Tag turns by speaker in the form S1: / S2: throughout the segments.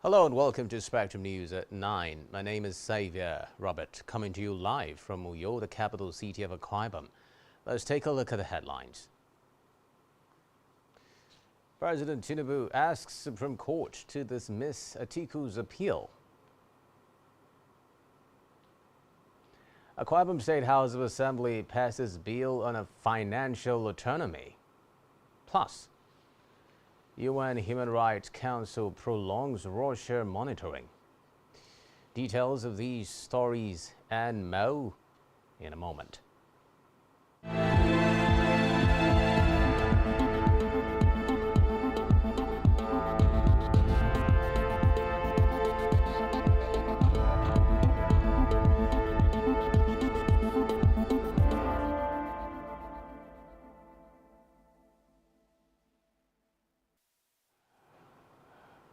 S1: Hello and welcome to Spectrum News at 9. My name is Xavier Robert, coming to you live from Uyo, the capital city of Akwa Ibom. Let's take a look at the headlines. President Tinubu asks Supreme Court to dismiss Atiku's appeal. Akwa Ibom State House of Assembly passes bill on a financial autonomy. Plus, UN Human Rights Council prolongs Russia monitoring. Details of these stories and more in a moment.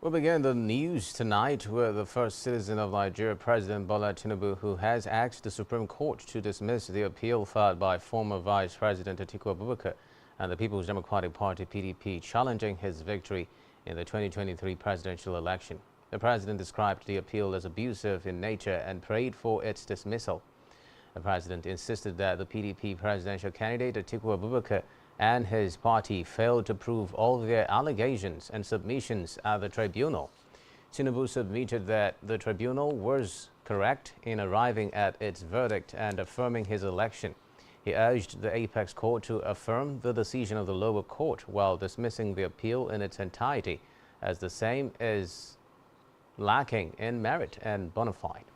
S1: We'll begin the news tonight with the first citizen of Nigeria, President Bola Tinubu, who has asked the Supreme Court to dismiss the appeal filed by former Vice President Atiku Abubakar and the People's Democratic Party (PDP) challenging his victory in the 2023 presidential election. The president described the appeal as abusive in nature and prayed for its dismissal. The president insisted that the PDP presidential candidate Atiku Abubakar and his party failed to prove all their allegations and submissions at the tribunal. Tinubu submitted that the tribunal was correct in arriving at its verdict and affirming his election. He urged the apex court to affirm the decision of the lower court while dismissing the appeal in its entirety, as the same is lacking in merit and bona fide.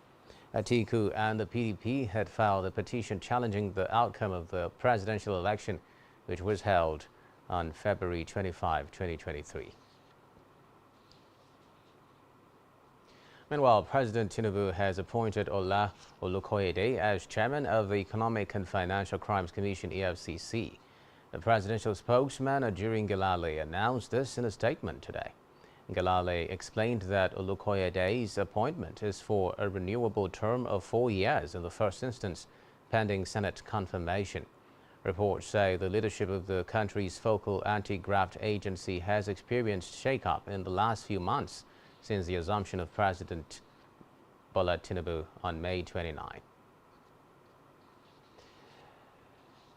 S1: Atiku and the PDP had filed a petition challenging the outcome of the presidential election, which was held on February 25, 2023. Meanwhile, President Tinubu has appointed Ola Olukoyede as chairman of the Economic and Financial Crimes Commission (EFCC). The presidential spokesman, Ajurin Gelale, announced this in a statement today. Gelale explained that Olukoyede's appointment is for a renewable term of 4 years in the first instance, pending Senate confirmation. Reports say the leadership of the country's focal anti-graft agency has experienced shake-up in the last few months since the assumption of President Bola Tinubu on May 29.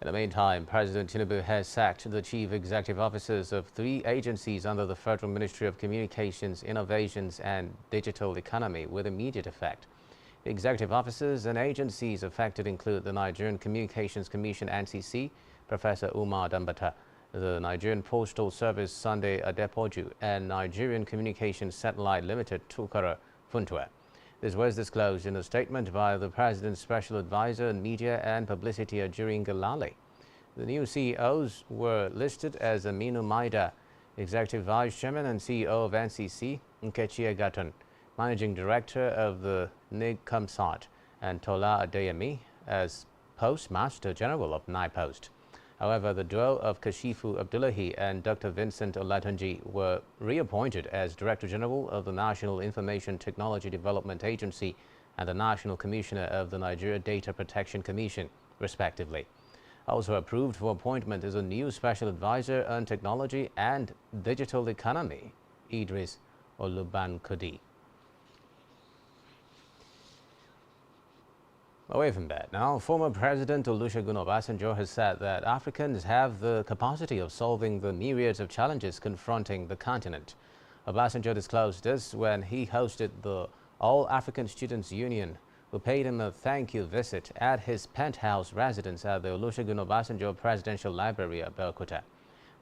S1: In the meantime, President Tinubu has sacked the chief executive officers of 3 agencies under the Federal Ministry of Communications, Innovations and Digital Economy with immediate effect. The executive officers and agencies affected include the Nigerian Communications Commission (NCC), Professor Umar Dambata, the Nigerian Postal Service Sunday Adepoju, and Nigerian Communications Satellite Limited Tukara Funtua. This was disclosed in a statement by the President's Special Advisor on Media and Publicity, Ajurin Gelale. The new CEOs were listed as Aminu Maida, Executive Vice Chairman and CEO of NCC, Nkechi Egaton, Managing Director of the NIGCOMSAT, and Tola Adeyemi as Postmaster General of NIPOST. However, the duo of Kashifu Abdullahi and Dr. Vincent Olatunji were reappointed as Director General of the National Information Technology Development Agency and the National Commissioner of the Nigeria Data Protection Commission, respectively. Also approved for appointment is a new Special Advisor on Technology and Digital Economy, Idris Olubankudi. Away from that, now, former President Olusegun Obasanjo has said that Africans have the capacity of solving the myriads of challenges confronting the continent. Obasanjo disclosed this when he hosted the All African Students Union, who paid him a thank-you visit at his penthouse residence at the Olusegun Obasanjo Presidential Library at Belkuta.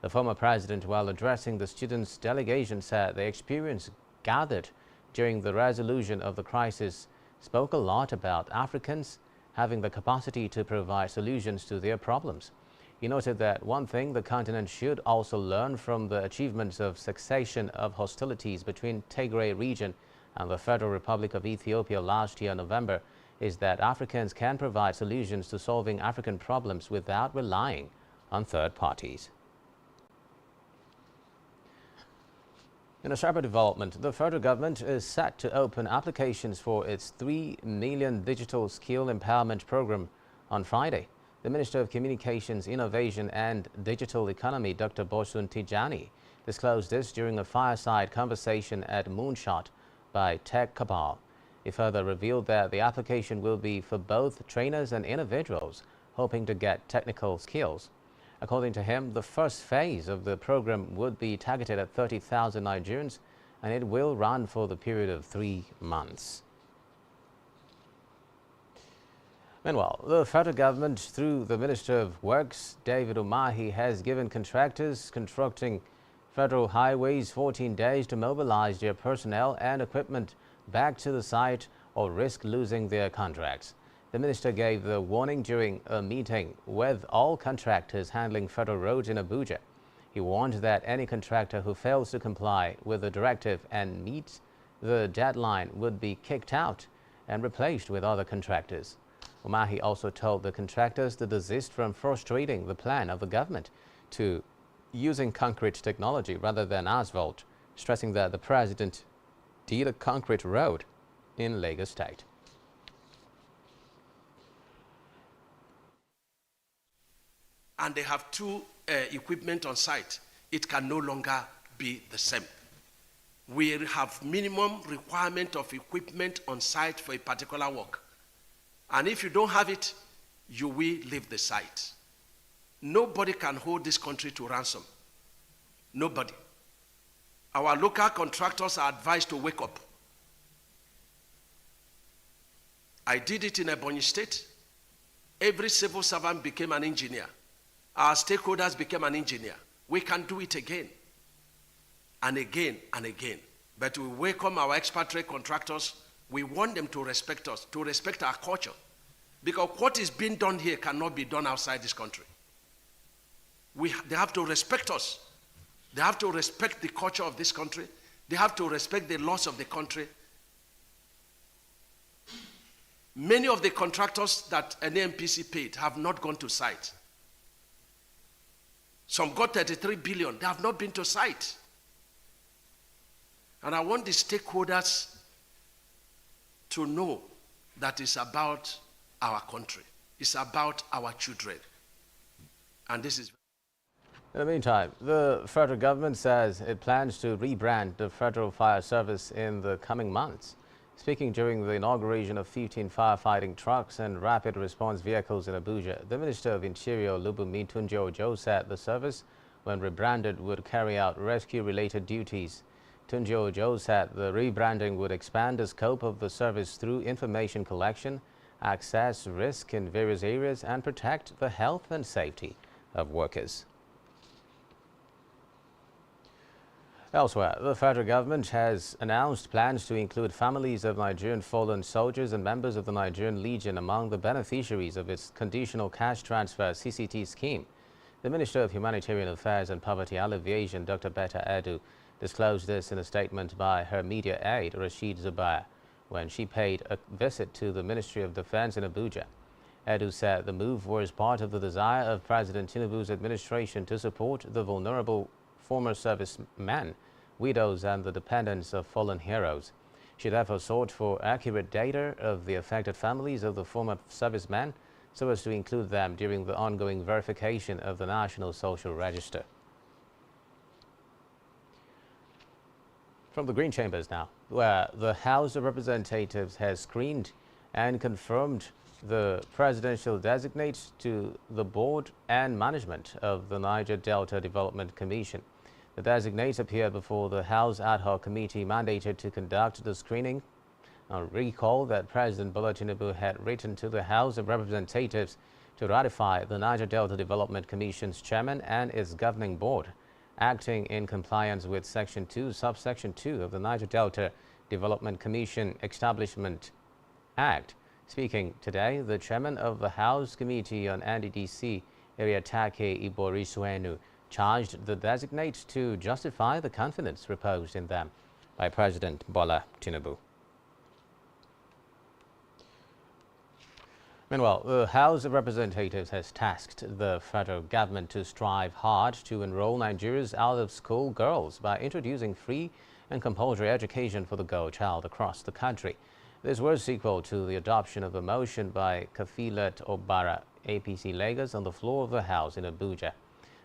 S1: The former president, while addressing the students' delegation, said the experience gathered during the resolution of the crisis spoke a lot about Africans having the capacity to provide solutions to their problems. He noted that one thing the continent should also learn from the achievements of cessation of hostilities between Tigray region and the Federal Republic of Ethiopia last year, November, is that Africans can provide solutions to solving African problems without relying on third parties. In a separate development, the federal government is set to open applications for its 3 million digital skill empowerment program on Friday. The Minister of Communications, Innovation and Digital Economy, Dr. Bosun Tijani, disclosed this during a fireside conversation at Moonshot by tech cabal. He further revealed that the application will be for both trainers and individuals hoping to get technical skills. According to him, the first phase of the program would be targeted at 30,000 Nigerians, and it will run for the period of 3 months. Meanwhile, the federal government, through the Minister of Works, David Umahi, has given contractors constructing federal highways 14 days to mobilize their personnel and equipment back to the site or risk losing their contracts. The minister gave the warning during a meeting with all contractors handling federal roads in Abuja. He warned that any contractor who fails to comply with the directive and meets the deadline would be kicked out and replaced with other contractors. Umahi also told the contractors to desist from frustrating the plan of the government to using concrete technology rather than asphalt, stressing that the president did a concrete road in Lagos State.
S2: And they have two equipment on site, it can no longer be the same. We have minimum requirement of equipment on site for a particular work. And if you don't have it, you will leave the site. Nobody can hold this country to ransom. Nobody. Our local contractors are advised to wake up. I did it in Ebonyi State. Every civil servant became an engineer. Our stakeholders became an engineer. We can do it again and again and again. But we welcome our expatriate contractors. We want them to respect us, to respect our culture. Because what is being done here cannot be done outside this country. They have to respect us. They have to respect the culture of this country. They have to respect the laws of the country. Many of the contractors that NMPC paid have not gone to site. Some got 33 billion. They have not been to site. And I want the stakeholders to know that it's about our country. It's about our children. And this is...
S1: In the meantime, the federal government says it plans to rebrand the Federal Fire Service in the coming months. Speaking during the inauguration of 15 firefighting trucks and rapid response vehicles in Abuja, the Minister of Interior, Lubumi Tunji-Ojo, said the service, when rebranded, would carry out rescue-related duties. Tunji-Ojo said the rebranding would expand the scope of the service through information collection, access risk in various areas, and protect the health and safety of workers. Elsewhere, the federal government has announced plans to include families of Nigerian fallen soldiers and members of the Nigerian Legion among the beneficiaries of its Conditional Cash Transfer (CCT) scheme. The Minister of Humanitarian Affairs and Poverty Alleviation, Dr. Betta Edu, disclosed this in a statement by her media aide, Rashid Zubair, when she paid a visit to the Ministry of Defense in Abuja. Edu said the move was part of the desire of President Tinubu's administration to support the vulnerable former servicemen, widows, and the dependents of fallen heroes. She therefore sought for accurate data of the affected families of the former servicemen so as to include them during the ongoing verification of the National Social Register. From the Green Chambers now, where the House of Representatives has screened and confirmed the presidential designates to the board and management of the Niger Delta Development Commission. The designates appeared before the House Ad Hoc Committee mandated to conduct the screening. Recall that President Bola Tinubu had written to the House of Representatives to ratify the Niger Delta Development Commission's chairman and its governing board, acting in compliance with Section 2, Subsection 2 of the Niger Delta Development Commission Establishment Act. Speaking today, the chairman of the House Committee on NDDC, Eriatake Iborisuenu, charged the designates to justify the confidence reposed in them by President Bola Tinubu. Meanwhile, the House of Representatives has tasked the federal government to strive hard to enroll Nigeria's out-of-school girls by introducing free and compulsory education for the girl child across the country. This was sequel to the adoption of a motion by Kafilat Obara, APC Lagos, on the floor of the House in Abuja.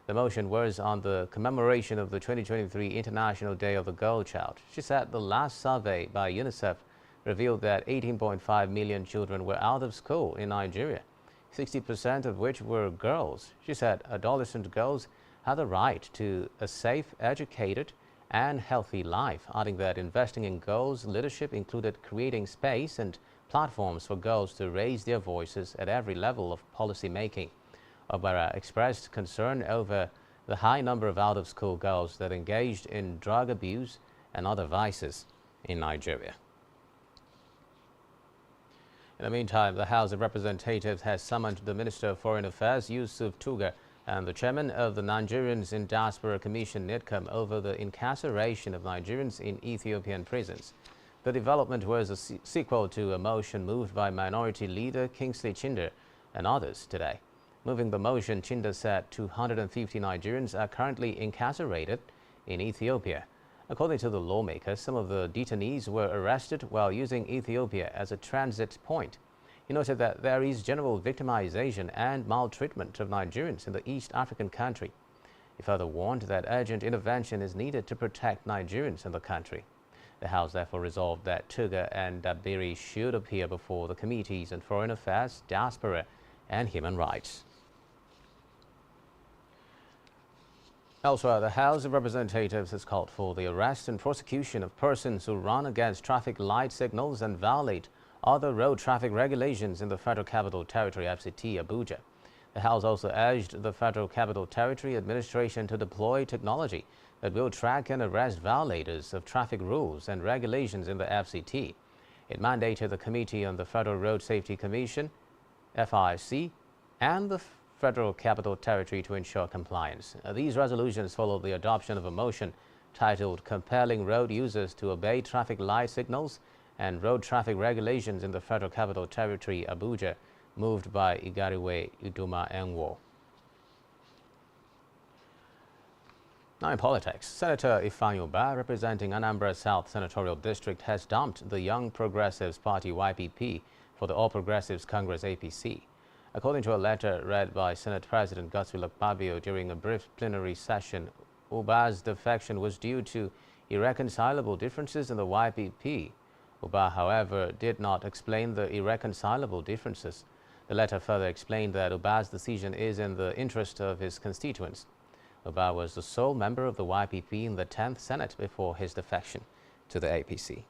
S1: The motion was on the commemoration of the 2023 International Day of the Girl Child. She said the last survey by UNICEF revealed that 18.5 million children were out of school in Nigeria, 60% of which were girls. She said adolescent girls have the right to a safe, educated, and healthy life, adding that investing in girls' leadership included creating space and platforms for girls to raise their voices at every level of policy making. Obara expressed concern over the high number of out-of-school girls that engaged in drug abuse and other vices in Nigeria. In the meantime, the House of Representatives has summoned the Minister of Foreign Affairs, Yusuf Tugar, and the chairman of the Nigerians in Diaspora Commission, NIDCOM, over the incarceration of Nigerians in Ethiopian prisons. The development was a sequel to a motion moved by Minority Leader Kingsley Chinder and others today. Moving the motion, Chinder said 250 Nigerians are currently incarcerated in Ethiopia. According to the lawmaker, some of the detainees were arrested while using Ethiopia as a transit point. He noted that there is general victimization and maltreatment of Nigerians in the East African country. He further warned that urgent intervention is needed to protect Nigerians in the country. The House therefore resolved that Tugar and Dabiri should appear before the Committees on Foreign Affairs, Diaspora, and Human Rights. Elsewhere, the House of Representatives has called for the arrest and prosecution of persons who run against traffic light signals and violate other road traffic regulations in the Federal Capital Territory, FCT, Abuja. The House also urged the Federal Capital Territory administration to deploy technology that will track and arrest violators of traffic rules and regulations in the FCT. It mandated the Committee on the Federal Road Safety Commission, FRC, and the Federal Capital Territory to ensure compliance. These resolutions follow the adoption of a motion titled Compelling Road Users to Obey Traffic Light Signals and Road Traffic Regulations in the Federal Capital Territory, Abuja, moved by Igariwe Uduma Enwo. Now in politics, Senator Ifeanyi Ubah, representing Anambra South Senatorial District, has dumped the Young Progressives Party YPP for the All Progressives Congress APC. According to a letter read by Senate President Godswill Akpabio during a brief plenary session, Ubah's defection was due to irreconcilable differences in the YPP. Ubah, however, did not explain the irreconcilable differences. The letter further explained that Ubah's decision is in the interest of his constituents. Ubah was the sole member of the YPP in the 10th Senate before his defection to the APC.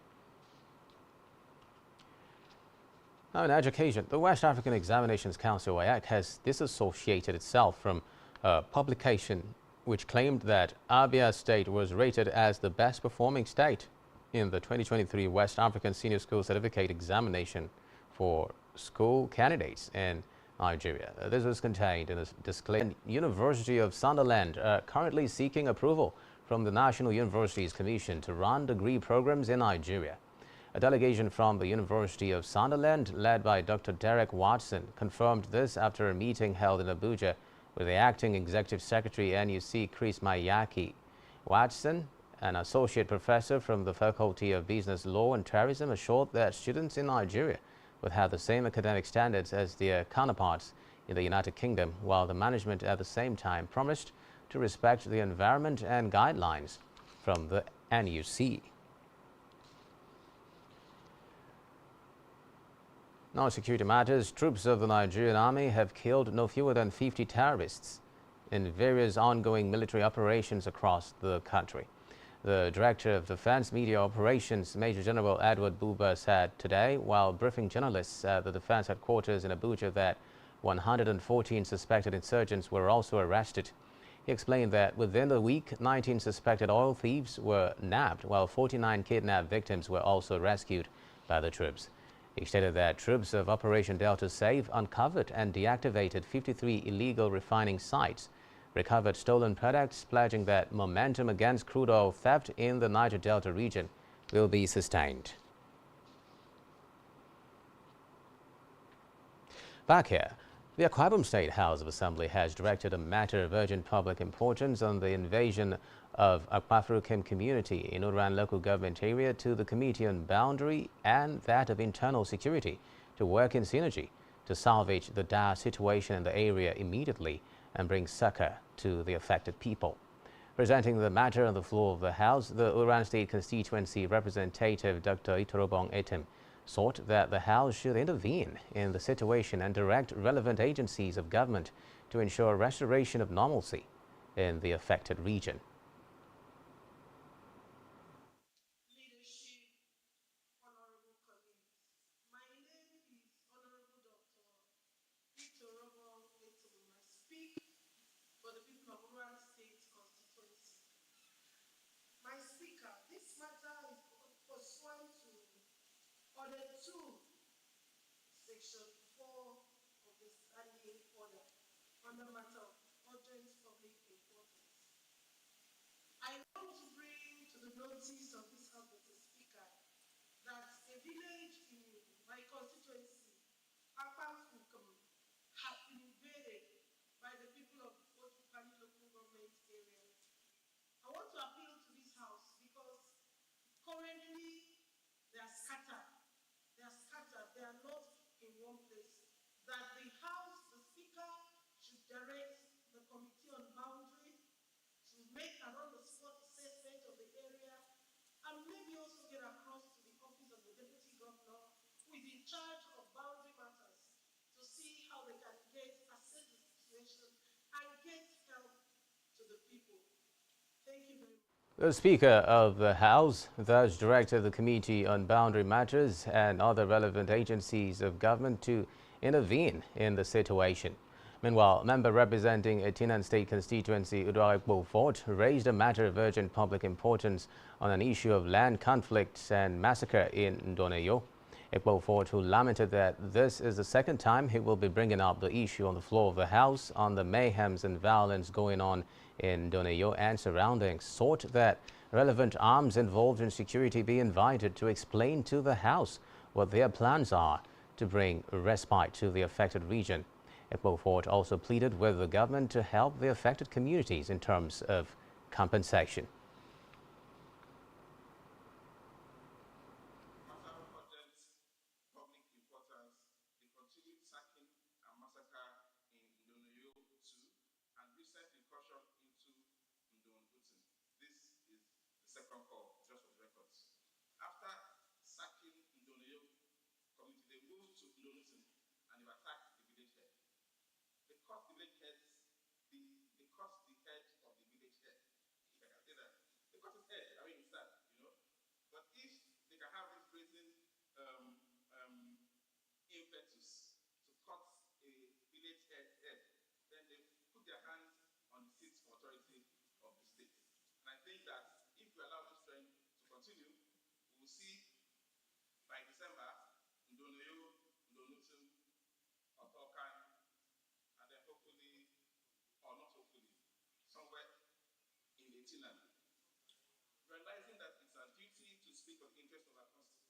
S1: Now in education, the West African Examinations Council, WAEC, has disassociated itself from a publication which claimed that Abia State was rated as the best performing state in the 2023 West African Senior School Certificate Examination for school candidates in Nigeria. This was contained in a disclaimer. University of Sunderland are currently seeking approval from the National Universities Commission to run degree programs in Nigeria. A delegation from the University of Sunderland, led by Dr. Derek Watson, confirmed this after a meeting held in Abuja with the acting executive secretary NUC, Chris Mayaki. Watson, an associate professor from the Faculty of Business Law and Tourism, assured that students in Nigeria would have the same academic standards as their counterparts in the United Kingdom, while the management at the same time promised to respect the environment and guidelines from the NUC. Now, security matters. Troops of the Nigerian Army have killed no fewer than 50 terrorists in various ongoing military operations across the country. The Director of Defense Media Operations, Major General Edward Buba, said today, while briefing journalists at the Defense Headquarters in Abuja, that 114 suspected insurgents were also arrested. He explained that within the week, 19 suspected oil thieves were nabbed, while 49 kidnapped victims were also rescued by the troops. He stated that troops of Operation Delta Safe uncovered and deactivated 53 illegal refining sites, recovered stolen products, pledging that momentum against crude oil theft in the Niger Delta region will be sustained. Back here, the Akwa Ibom State House of Assembly has directed a matter of urgent public importance on the invasion of Akpafurukim community in Uran local government area to the Committee on Boundary and that of Internal Security to work in synergy to salvage the dire situation in the area immediately and bring succor to the affected people. Presenting the matter on the floor of the House, the Uran State Constituency Representative Dr. Itorobong Etim sought that the House should intervene in the situation and direct relevant agencies of government to ensure restoration of normalcy in the affected region.
S3: For the people of Uran State constituency. My Speaker, this matter is pursuant to Order 2, Section 4 of the Standing Order on the matter of urgent public importance. I want to bring to the notice of this House, Mr. Speaker, that a village in my constituency, Apanfukum, has been invaded by the people of Otukani local government area. I want to appeal to this House because currently they are scattered. They are not in one place. That the House, the Speaker, should direct the Committee on Boundary to make an on-the-spot assessment of the area and maybe also get across to the office of the Deputy Governor who is in charge of boundary matters to see how they can assess the situation and get help to the people. Thank you very much.
S1: The Speaker of the House thus directed the Committee on Boundary Matters and other relevant agencies of government to intervene in the situation. Meanwhile, member representing Etinan State constituency Udaikbo Fort raised a matter of urgent public importance on an issue of land conflicts and massacre in Ndoneyo. Ikbo Fort, who lamented that this is the second time he will be bringing up the issue on the floor of the House on the mayhems and violence going on in Ndoneyo and surroundings, sought that relevant arms involved in security be invited to explain to the House what their plans are to bring respite to the affected region. Ikbo Fort also pleaded with the government to help the affected communities in terms of compensation.
S4: Second call, just for the records. After sacking Ndoneyo community, they moved to Ndonutin and they attacked the village head. They cut the village heads, they cut the head of the village head. If I can say that. They cut his head, I mean it's sad, you know. But if they can have this brazen impetus to cut a village head, then they put their hands on the seats of authority of the state. And I think that if we allow this trend to continue, we will see by December, Ndoneyo, Ndonutin, Otokan, and then hopefully, or not hopefully, somewhere in Etinan. Realizing that it's our duty to speak of the interest of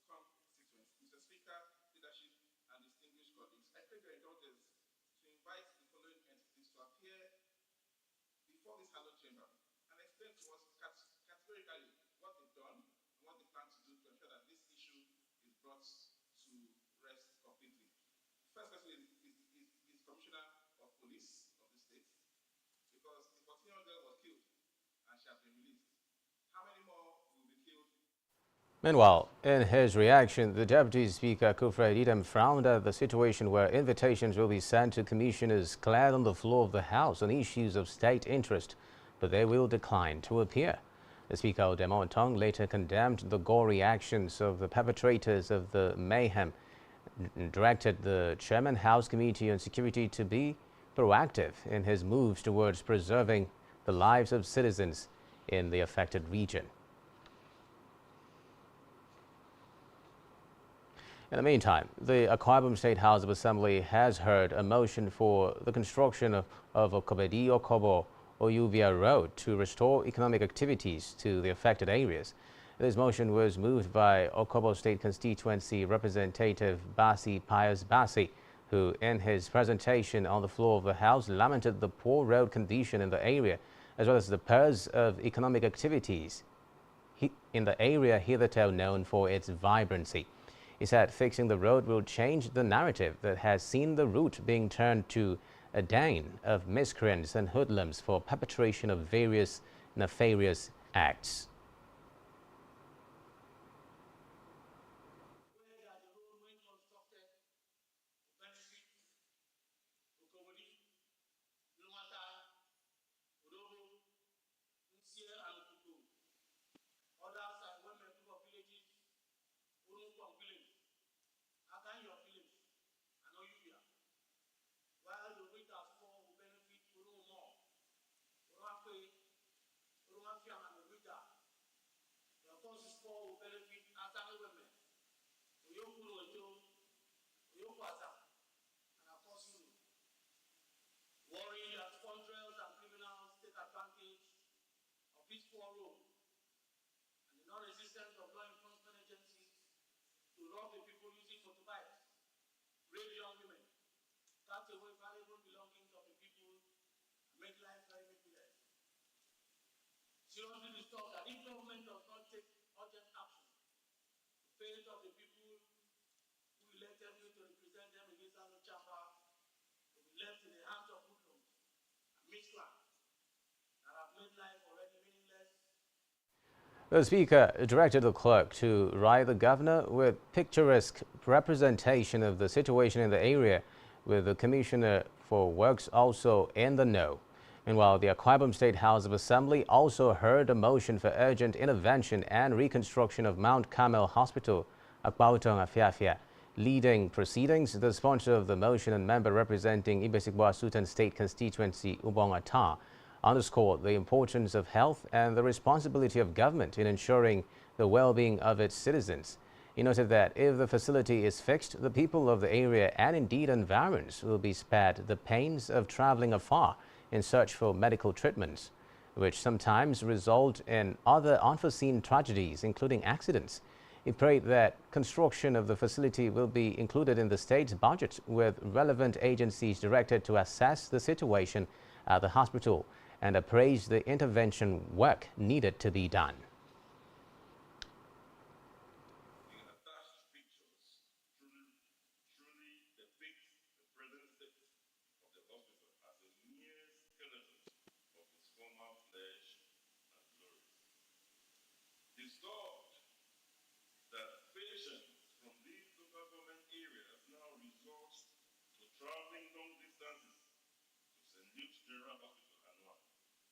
S4: our constituents, Mr. Speaker, leadership, and distinguished colleagues, I crave your indulgence to invite the following entities to appear before this hallowed chamber and explain to us categorically what they've done and what they plan to do to ensure that this issue is brought to rest completely. First question is Commissioner of Police of the state, because the 14-year-old girl was killed and she has been released. How many more will be killed?
S1: Meanwhile, in his reaction, the Deputy Speaker Kufred Idem frowned at the situation where invitations will be sent to commissioners clad on the floor of the House on issues of state interest, but they will decline to appear. The Speaker Odemo Otong later condemned the gory actions of the perpetrators of the mayhem and directed the Chairman House Committee on Security to be proactive in his moves towards preserving the lives of citizens in the affected region. In the meantime, the Akwa Ibom State House of Assembly has heard a motion for the construction of Okobedi-Okobo Oyubia Road to restore economic activities to the affected areas. This motion was moved by Okobo State Constituency Representative Basi Pius Basi, who in his presentation on the floor of the House lamented the poor road condition in the area, as well as the purge of economic activities in the area hitherto known for its vibrancy. He said fixing the road will change the narrative that has seen the route being turned to a den of miscreants and hoodlums for perpetration of various nefarious acts.
S5: Worrying that scoundrels and criminals take advantage of this poor road and the non-existence of law enforcement agencies to rob the people using motorbikes, rape young women, cut away valuable belongings of the people, and make life very meaningless. Seriously disturbed that if government does not take urgent action, the fate of the people who elected me to represent them in this House chamber will be left in the hands of hoodlums and miscreants that have made life already meaningless.
S1: The Speaker directed the clerk to write the governor with picturesque representation of the situation in the area, with the Commissioner for Works also in the know. Meanwhile, the Akwa Ibom State House of Assembly also heard a motion for urgent intervention and reconstruction of Mount Carmel Hospital, Akbautong Afiafia. Leading proceedings, the sponsor of the motion and member representing Ibesikwa Sultan State Constituency, Ubong Ata, underscored the importance of health and the responsibility of government in ensuring the well-being of its citizens. He noted that if the facility is fixed, the people of the area and indeed environs will be spared the pains of traveling afar in search for medical treatments, which sometimes result in other unforeseen tragedies, including accidents. He prayed that construction of the facility will be included in the state's budget, with relevant agencies directed to assess the situation at the hospital and appraise the intervention work needed to be done.
S4: The attached pictures truly depict the present state of the hospital as a mere skeleton of its former flesh and glory. Disturbed that patients from these local government areas now resort to traveling long distances to St. Luke's General Hospital Anua,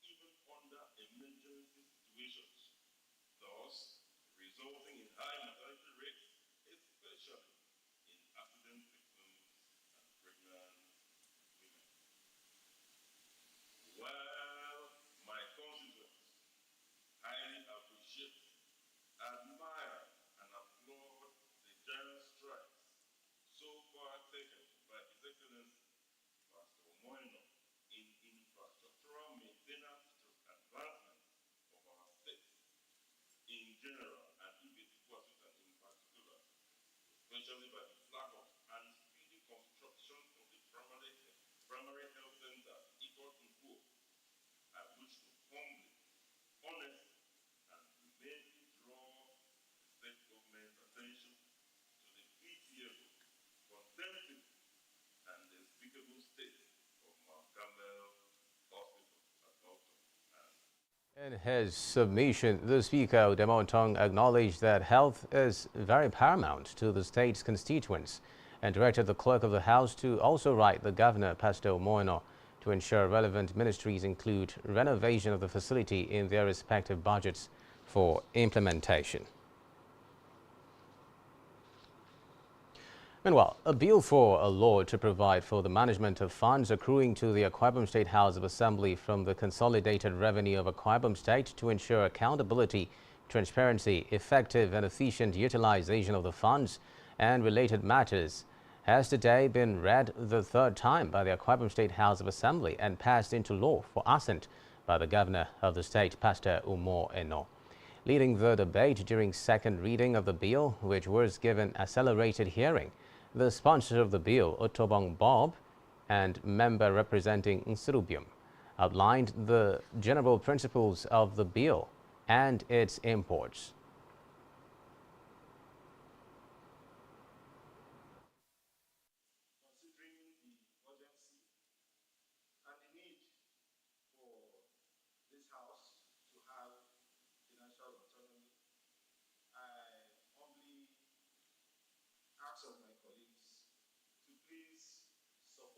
S4: even under emergency situations, thus resulting in high mortality rates, especially in accident victims and pregnant women. While my constituents highly appreciate, admire, and applaud the giant strides so far taken by His Excellency Pastor Moino in infrastructural maintenance to advancement of our state in general and Ibesikwa Sultan in particular, especially by the flag of and speedy construction of the primary health center, Ikot Nkuo, I wish to humbly, honestly, and immediately draw the state government's attention to the pitiable, contemptible, and despicable state of Mount Carmel Hospital at Bauton.
S1: In his submission, the Speaker, Demontong, acknowledged that health is very paramount to the state's constituents and directed the clerk of the House to also write the Governor, Pastor Moino, to ensure relevant ministries include renovation of the facility in their respective budgets for implementation. Meanwhile, a bill for a law to provide for the management of funds accruing to the Akwa Ibom State House of Assembly from the consolidated revenue of Akwa Ibom State to ensure accountability, transparency, effective and efficient utilization of the funds and related matters has today been read the third time by the Akwa Ibom State House of Assembly and passed into law for assent by the Governor of the state, Pastor Umo Eno. Leading the debate during second reading of the bill, which was given accelerated hearing, the sponsor of the bill, Otobong Bob, and member representing Nsurubium, outlined the general principles of the bill and its imports.
S4: Considering the urgency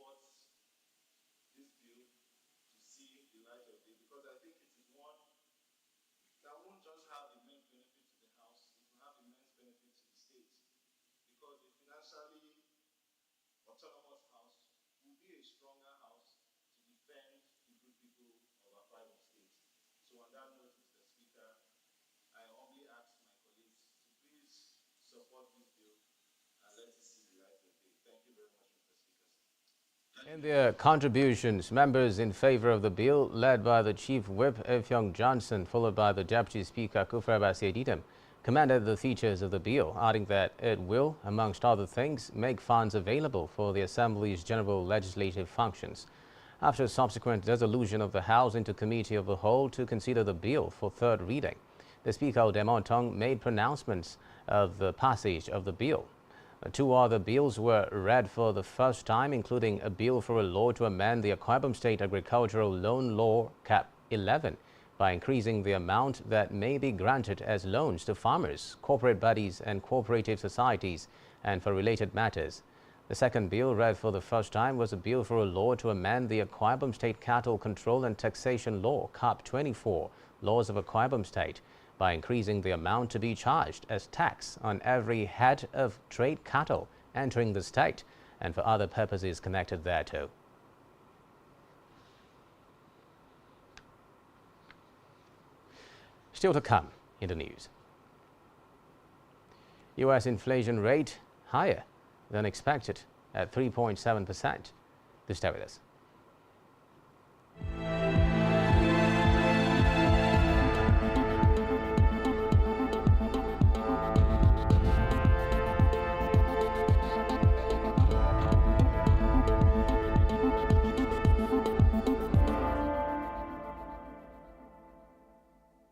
S4: support this bill to see the light of day, because I think it is one that won't just have immense benefit to the House, it will have immense benefit to the state, because a financially autonomous House will be a stronger House to defend the good people of our private state. So on that note, Mr. Speaker, I humbly ask my colleagues to please support this bill and let it see the light of day. Thank you very much, Mr. Speaker.
S1: In their contributions, members in favor of the bill, led by the Chief Whip Effiong Johnson, followed by the Deputy Speaker Kufrabasi Editem, commended the features of the bill, adding that it will, amongst other things, make funds available for the Assembly's general legislative functions. After subsequent dissolution of the House into Committee of the Whole to consider the bill for third reading, the Speaker Demontong made pronouncements of the passage of the bill. Two other bills were read for the first time, including a bill for a law to amend the Akwa Ibom State Agricultural Loan Law Cap 11 by increasing the amount that may be granted as loans to farmers, corporate bodies and cooperative societies, and for related matters. The second bill read for the first time was a bill for a law to amend the Akwa Ibom State Cattle Control and Taxation Law Cap 24, Laws of Akwa Ibom State, by increasing the amount to be charged as tax on every head of trade cattle entering the state and for other purposes connected thereto. Still to come in the news. U.S. inflation rate higher than expected at 3.7%. Do stay with us.